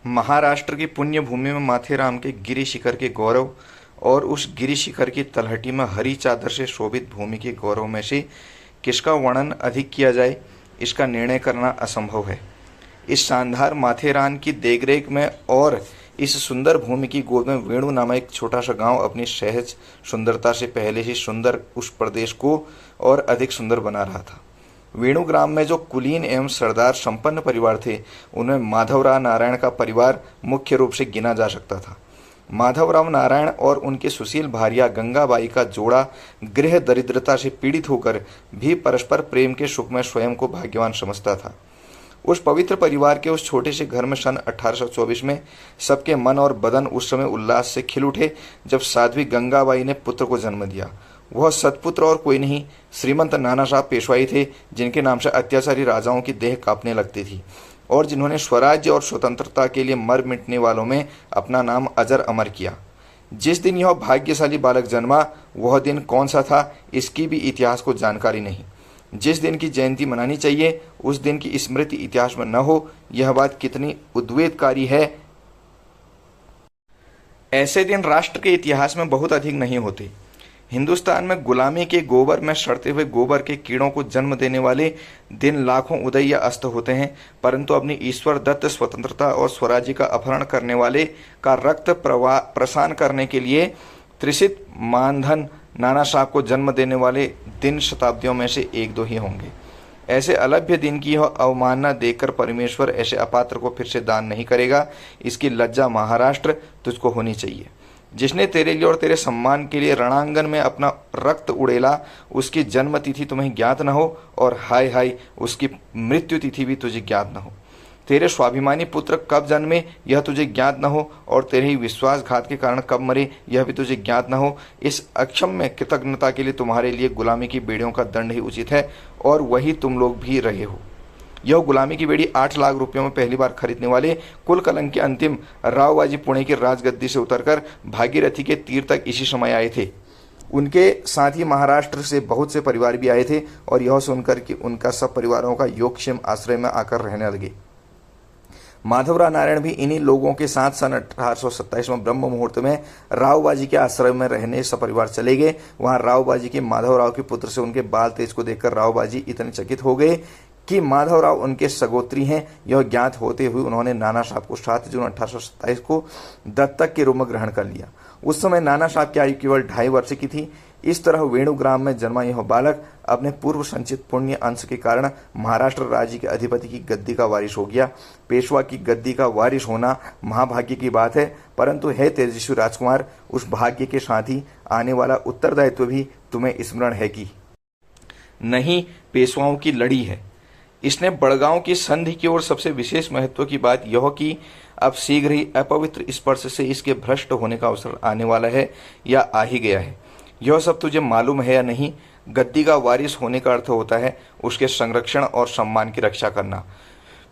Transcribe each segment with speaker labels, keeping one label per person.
Speaker 1: महाराष्ट्र की पुण्य भूमि में माथेरान के गिरि शिखर के गौरव और उस गिरि शिखर की तलहटी में हरी चादर से शोभित भूमि के गौरव में से किसका वर्णन अधिक किया जाए, इसका निर्णय करना असंभव है। इस शानदार माथेरान की देखरेख में और इस सुंदर भूमि की गोद में वेणु नामक एक छोटा सा गांव अपनी सहज सुंदरता से पहले ही सुंदर उस प्रदेश को और अधिक सुंदर बना रहा था। वेणु ग्राम में जो कुलीन एवं सरदार संपन्न परिवार थे, उनमें माधवराव नारायण का परिवार मुख्य रूप से गिना जा सकता था। माधवराव नारायण और उनके सुशील भार्या गंगाबाई का जोड़ा गृह दरिद्रता से पीड़ित होकर भी परस्पर प्रेम के सुख में स्वयं को भाग्यवान समझता था। उस पवित्र परिवार के उस छोटे से घर में सन 1824 में सबके मन और बदन उस समय उल्लास से खिल उठे जब साध्वी गंगाबाई ने पुत्र को जन्म दिया। वह सतपुत्र और कोई नहीं, श्रीमंत नाना साहब पेशवाई थे, जिनके नाम से अत्याचारी राजाओं की देह कांपने लगती थी और जिन्होंने स्वराज्य और स्वतंत्रता के लिए मर मिटने वालों में अपना नाम अजर अमर किया। जिस दिन यह भाग्यशाली बालक जन्मा, वह दिन कौन सा था, इसकी भी इतिहास को जानकारी नहीं। जिस दिन की जयंती मनानी चाहिए, उस दिन की स्मृति इतिहास में न हो, यह बात कितनी उद्वेगकारी है। ऐसे दिन राष्ट्र के इतिहास में बहुत अधिक नहीं होते। हिंदुस्तान में गुलामी के गोबर में सड़ते हुए गोबर के कीड़ों को जन्म देने वाले दिन लाखों उदय या अस्त होते हैं, परंतु अपनी ईश्वर दत्त स्वतंत्रता और स्वराज्य का अपहरण करने वाले का रक्त प्रसान करने के लिए त्रिषित मानधन नाना साहब को जन्म देने वाले दिन शताब्दियों में से एक दो ही होंगे। ऐसे अलभ्य दिन की यह अवमानना देखकर परमेश्वर ऐसे अपात्र को फिर से दान नहीं करेगा। इसकी लज्जा महाराष्ट्र तुझको होनी चाहिए। जिसने तेरे लिए और तेरे सम्मान के लिए रणांगन में अपना रक्त उड़ेला, उसकी जन्म तिथि तुम्हें ज्ञात न हो और हाय हाय उसकी मृत्यु तिथि भी तुझे ज्ञात न हो। तेरे स्वाभिमानी पुत्र कब जन्मे यह तुझे ज्ञात न हो और तेरे ही विश्वासघात के कारण कब मरे यह भी तुझे ज्ञात न हो। इस अक्षम्य कृतज्ञता के लिए तुम्हारे लिए गुलामी की बेड़ियों का दंड ही उचित है और वही तुम लोग भी रहे हो। यह गुलामी की बेड़ी 8 लाख रुपयों में पहली बार खरीदने वाले कुल कलंक के अंतिम रावबाजी पुणे की राजगद्दी से उतरकर भागीरथी के तीर तक इसी समय आए थे। उनके साथ ही महाराष्ट्र से बहुत से परिवार भी आए थे और यह सुनकर कि उनका सब परिवारों का योगक्षेम आश्रय में आकर रहने लगे। माधवराव नारायण भी इन्हीं लोगों के साथ सन 1827 में ब्रह्म मुहूर्त में रावबाजी के आश्रय में रहने सपरिवार चले गए। वहां रावबाजी के माधवराव के पुत्र से उनके बाल तेज को देखकर रावबाजी इतने चकित हो गए कि माधवराव उनके सगोत्री हैं। यह ज्ञात होते हुए उन्होंने नाना साहब को 7 जून 1827 को दत्तक के रूप में ग्रहण कर लिया। उस समय नाना साहब की आयु केवल 2.5 वर्ष की थी। इस तरह वेणु ग्राम में जन्मा यह बालक अपने पूर्व संचित पुण्य अंश के कारण महाराष्ट्र राज्य के अधिपति की गद्दी का वारिस हो गया। पेशवा की गद्दी का वारिस होना महाभाग्य की बात है, परंतु है तेजस्वी राजकुमार, उस भाग्य के साथ ही आने वाला उत्तरदायित्व भी तुम्हें स्मरण है कि नहीं। पेशवाओं की लड़ी है। इसने बड़गांव की संधि की ओर सबसे विशेष महत्व की बात यह कि अब शीघ्र ही अपवित्र स्पर्श से इसके भ्रष्ट होने का अवसर आने वाला है या आ ही गया है। यह सब तुझे मालूम है या नहीं? गद्दी का वारिस होने का अर्थ होता है उसके संरक्षण और सम्मान की रक्षा करना।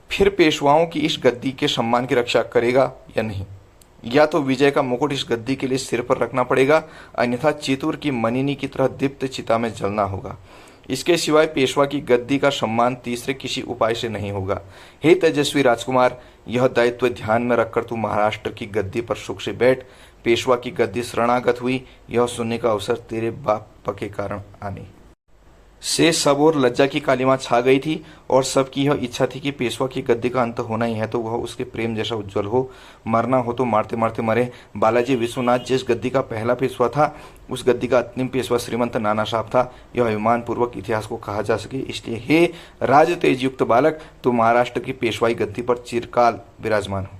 Speaker 1: फिर पेशवाओं की इस गद्दी के सम्मान की रक्षा करेगा या नहीं? या तो विजय का मुकुट इस गद्दी के लिए सिर पर रखना पड़ेगा, अन्यथा चितूर की मनिनी की तरह दीप्त चिता में जलना होगा। इसके सिवाय पेशवा की गद्दी का सम्मान तीसरे किसी उपाय से नहीं होगा। हे तेजस्वी राजकुमार, यह दायित्व ध्यान में रखकर तू महाराष्ट्र की गद्दी पर सुख से बैठ। पेशवा की गद्दी शरणागत हुई, यह सुनने का अवसर तेरे बाप के कारण आने से सब और लज्जा की कालिमा छा गई थी और सबकी यह इच्छा थी कि पेशवा की गद्दी का अंत होना ही है तो वह उसके प्रेम जैसा उज्जवल हो, मरना हो तो मारते मारते मरे। बालाजी विश्वनाथ जिस गद्दी का पहला पेशवा था, उस गद्दी का अंतिम पेशवा श्रीमंत नाना साहब था। यह अभिमान पूर्वक इतिहास को कहा जा सके, इसलिए हे राज तेज युक्त बालक, तू महाराष्ट्र की पेशवाई गद्दी पर चिरकाल विराजमान हो।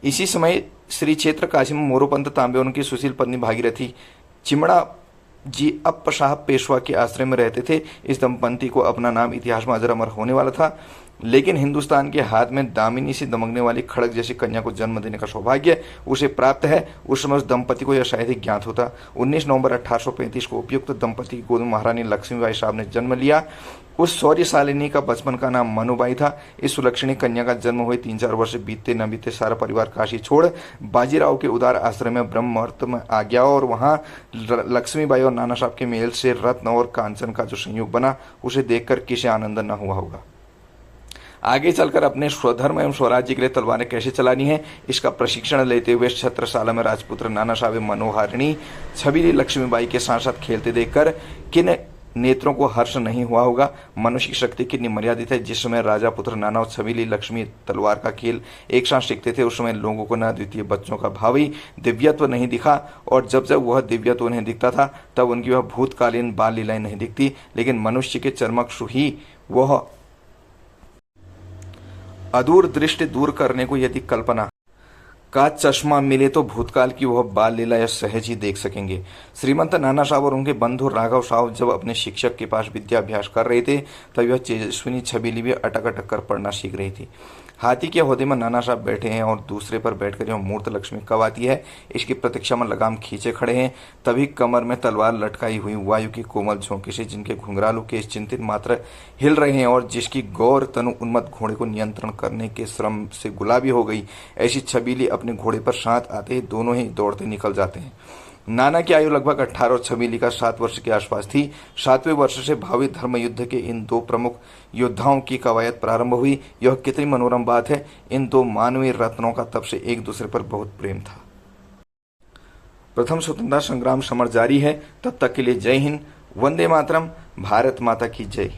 Speaker 1: इसी समय श्री क्षेत्र काशी में मोरोपंत तांबे उनकी सुशील पत्नी भागीरथी चिमड़ा जी अप्प साहब पेशवा के आश्रय में रहते थे। इस दंपति को अपना नाम इतिहास में अजर अमर होने वाला था, लेकिन हिंदुस्तान के हाथ में दामिनी से दमकने वाली खड़ग जैसी कन्या को जन्म देने का सौभाग्य उसे प्राप्त है। उस समय उस दंपति को यह शायद ही ज्ञात होता। 19 नवंबर 1835 को उपयुक्त दंपति की गोद में महारानी लक्ष्मीबाई साहब ने जन्म लिया। उस शौर्यशालिनी का बचपन का नाम मनुबाई था। इस सुलक्षणी कन्या का जन्म हुए 3-4 वर्ष बीतते न बीतते सारा परिवार काशी छोड़ बाजीराव के उदार आश्रम में ब्रह्म मुहूर्त में आ गया और वहां लक्ष्मीबाई और नाना साहब के मेल से रत्न और कांचन का जो संयोग बना, उसे देखकर किसे आनंद न हुआ होगा। आगे चलकर अपने स्वधर्म एवं स्वराज्य के लिए तलवारें कैसे चलानी है, इसका प्रशिक्षण लेते हुए छत्रसाल में राजपुत्र नाना साहब मनोहारिणी छबीली लक्ष्मीबाई के साथ साथ खेलते देखकर किन नेत्रों को हर्ष नहीं हुआ होगा। मनुष्य की शक्ति कितनी मर्यादित है। जिस समय राजा पुत्र नाना और छबीली लक्ष्मी तलवार का खेल एक साथ सीखते थे, उस समय लोगों को न द्वितीय बच्चों का भावी दिव्यत्व नहीं दिखा, और जब जब वह दिव्यत्व उन्हें दिखता था तब उनकी वह भूतकालीन बाल लीलाएं नहीं दिखती, लेकिन मनुष्य के चर्मक्षु ही वह अदूर दृष्टि दूर करने को यदि कल्पना का चश्मा मिले तो भूतकाल की वह बाल लीला या सहज ही देख सकेंगे। श्रीमंत नाना साहब और उनके बंधु राघव साहब जब अपने शिक्षक के पास विद्याभ्यास कर रहे थे, तब यह तेजस्विनी छबीली भी अटक अटक कर पढ़ना सीख रही थी। हाथी के ओहदे में नाना साहब बैठे हैं और दूसरे पर बैठकर यह मूर्त लक्ष्मी कब आती है इसकी प्रतीक्षा में लगाम खींचे खड़े हैं। तभी कमर में तलवार लटकाई हुई वायु की कोमल झोंके से जिनके घुंघरालू केश चिंतित मात्र हिल रहे हैं और जिसकी गौर तनु उन्मत्त घोड़े को नियंत्रण करने के श्रम से गुलाबी हो गई, ऐसी छबीली अपने घोड़े पर साथ आते ही दोनों ही दौड़ते निकल जाते हैं। नाना की आयु लगभग 18 और छबीली का 7 वर्ष के आसपास थी। 7वें वर्ष से भावी धर्म युद्ध के इन दो प्रमुख योद्धाओं की कवायद प्रारंभ हुई। यह कितनी मनोरम बात है। इन दो मानवीय रत्नों का तब से एक दूसरे पर बहुत प्रेम था। प्रथम स्वतंत्रता संग्राम समर जारी है। तब तक के लिए जय हिंद, वंदे मातरम, भारत माता की जय।